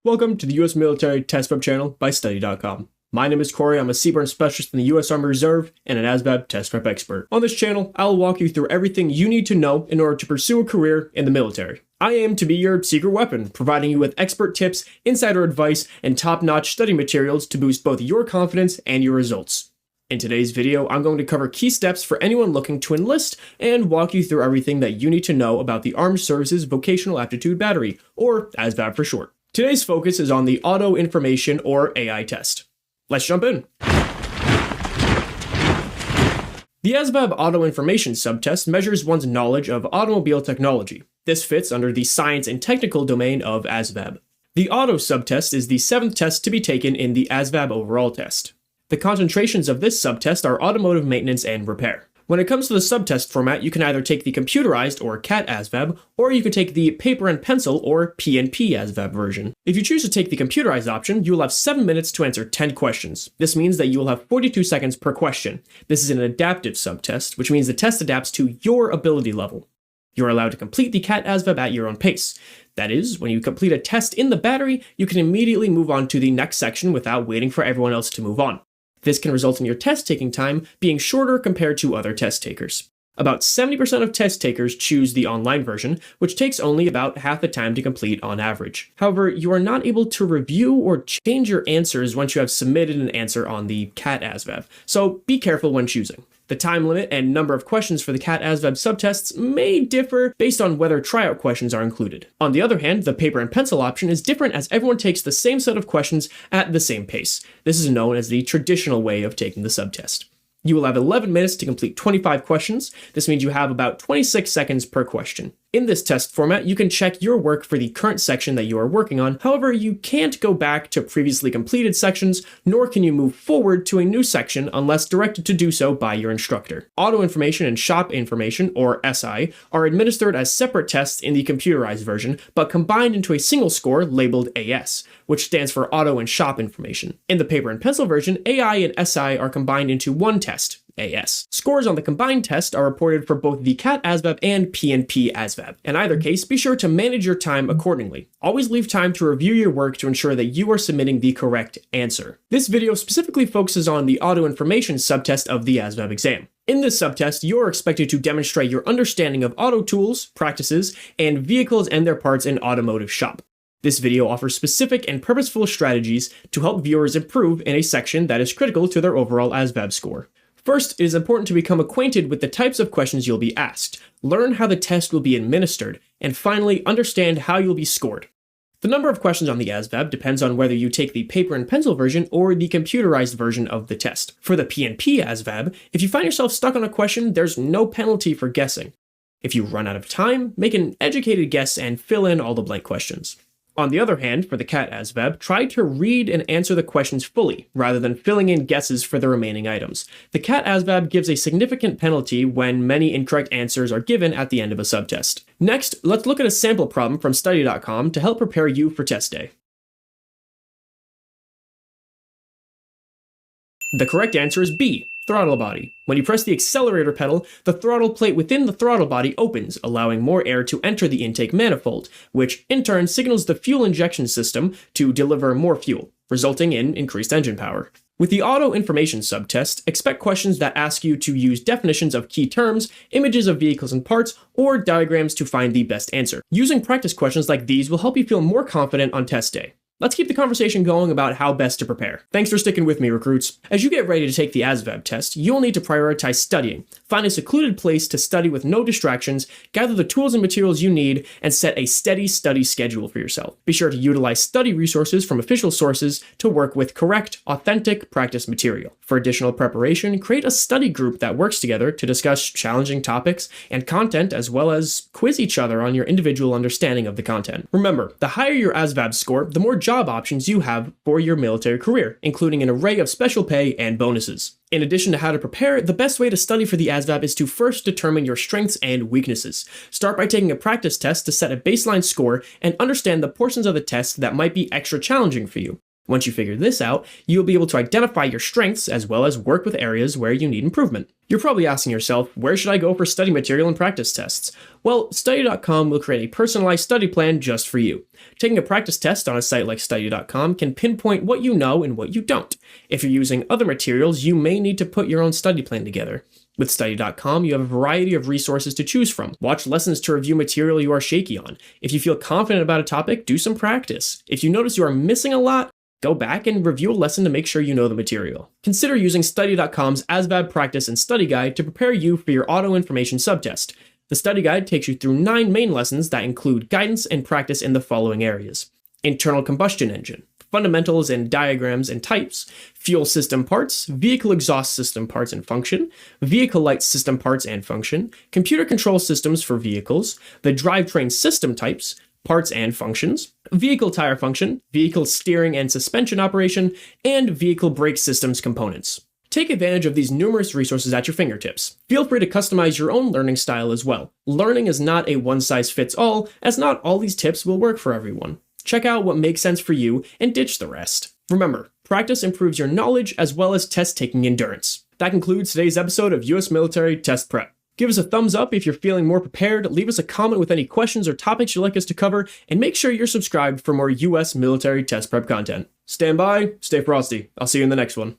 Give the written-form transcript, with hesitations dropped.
Welcome to the U.S. Military Test Prep channel by Study.com. My name is Corey. I'm a Seaborne Specialist in the U.S. Army Reserve and an ASVAB test prep expert. On this channel, I'll walk you through everything you need to know in order to pursue a career in the military. I aim to be your secret weapon, providing you with expert tips, insider advice, and top-notch study materials to boost both your confidence and your results. In today's video, I'm going to cover key steps for anyone looking to enlist and walk you through everything that you need to know about the Armed Services Vocational Aptitude Battery, or ASVAB for short. Today's focus is on the Auto Information or AI test. Let's jump in. The ASVAB Auto Information Subtest measures one's knowledge of automobile technology. This fits under the science and technical domain of ASVAB. The Auto Subtest is the 7th test to be taken in the ASVAB overall test. The concentrations of this subtest are automotive maintenance and repair. When it comes to the subtest format, you can either take the computerized or CAT ASVAB, or you can take the paper and pencil or PNP ASVAB version. If you choose to take the computerized option, you will have 7 minutes to answer 10 questions. This means that you will have 42 seconds per question. This is an adaptive subtest, which means the test adapts to your ability level. You're allowed to complete the CAT ASVAB at your own pace. That is, when you complete a test in the battery, you can immediately move on to the next section without waiting for everyone else to move on. This can result in your test taking time being shorter compared to other test takers. About 70% of test takers choose the online version, which takes only about half the time to complete on average. However, you are not able to review or change your answers once you have submitted an answer on the CAT ASVAB, so be careful when choosing. The time limit and number of questions for the CAT ASVAB subtests may differ based on whether tryout questions are included. On the other hand, the paper and pencil option is different as everyone takes the same set of questions at the same pace. This is known as the traditional way of taking the subtest. You will have 11 minutes to complete 25 questions. This means you have about 26 seconds per question. In this test format, you can check your work for the current section that you are working on. However, you can't go back to previously completed sections, nor can you move forward to a new section unless directed to do so by your instructor. Auto Information and Shop Information, or SI, are administered as separate tests in the computerized version, but combined into a single score labeled AS, which stands for Auto and Shop Information. In the paper and pencil version, AI and SI are combined into one test, AS. Scores on the combined test are reported for both the CAT ASVAB and PNP ASVAB. In either case, be sure to manage your time accordingly. Always leave time to review your work to ensure that you are submitting the correct answer. This video specifically focuses on the Auto Information subtest of the ASVAB exam. In this subtest, you are expected to demonstrate your understanding of auto tools, practices, and vehicles and their parts in automotive shop. This video offers specific and purposeful strategies to help viewers improve in a section that is critical to their overall ASVAB score. First, it is important to become acquainted with the types of questions you'll be asked, learn how the test will be administered, and finally, understand how you'll be scored. The number of questions on the ASVAB depends on whether you take the paper and pencil version or the computerized version of the test. For the PNP ASVAB, if you find yourself stuck on a question, there's no penalty for guessing. If you run out of time, make an educated guess and fill in all the blank questions. On the other hand, for the CAT ASVAB, try to read and answer the questions fully, rather than filling in guesses for the remaining items. The CAT ASVAB gives a significant penalty when many incorrect answers are given at the end of a subtest. Next, let's look at a sample problem from Study.com to help prepare you for test day. The correct answer is B, throttle body. When you press the accelerator pedal, the throttle plate within the throttle body opens, allowing more air to enter the intake manifold, which in turn signals the fuel injection system to deliver more fuel, resulting in increased engine power. With the Auto Information subtest, expect questions that ask you to use definitions of key terms, images of vehicles and parts, or diagrams to find the best answer. Using practice questions like these will help you feel more confident on test day. Let's keep the conversation going about how best to prepare. Thanks for sticking with me, recruits. As you get ready to take the ASVAB test, you'll need to prioritize studying. Find a secluded place to study with no distractions, gather the tools and materials you need, and set a steady study schedule for yourself. Be sure to utilize study resources from official sources to work with correct, authentic practice material. For additional preparation, create a study group that works together to discuss challenging topics and content, as well as quiz each other on your individual understanding of the content. Remember, the higher your ASVAB score, the more job options you have for your military career, including an array of special pay and bonuses. In addition to how to prepare, the best way to study for the ASVAB is to first determine your strengths and weaknesses. Start by taking a practice test to set a baseline score and understand the portions of the test that might be extra challenging for you. Once you figure this out, you'll be able to identify your strengths as well as work with areas where you need improvement. You're probably asking yourself, where should I go for study material and practice tests? Well, Study.com will create a personalized study plan just for you. Taking a practice test on a site like Study.com can pinpoint what you know and what you don't. If you're using other materials, you may need to put your own study plan together. With Study.com, you have a variety of resources to choose from. Watch lessons to review material you are shaky on. If you feel confident about a topic, do some practice. If you notice you are missing a lot, go back and review a lesson to make sure you know the material. Consider using Study.com's ASVAB practice and study guide to prepare you for your auto information subtest. The study guide takes you through 9 main lessons that include guidance and practice in the following areas: internal combustion engine, fundamentals and diagrams and types, fuel system parts, vehicle exhaust system parts and function, vehicle light system parts and function, computer control systems for vehicles, the drivetrain system types, parts and functions, vehicle tire function, vehicle steering and suspension operation, and vehicle brake systems components. Take advantage of these numerous resources at your fingertips. Feel free to customize your own learning style as well. Learning is not a one-size-fits-all, as not all these tips will work for everyone. Check out what makes sense for you and ditch the rest. Remember, practice improves your knowledge as well as test-taking endurance. That concludes today's episode of US Military Test Prep. Give us a thumbs up if you're feeling more prepared, leave us a comment with any questions or topics you'd like us to cover, and make sure you're subscribed for more US military test prep content. Stand by, stay frosty. I'll see you in the next one.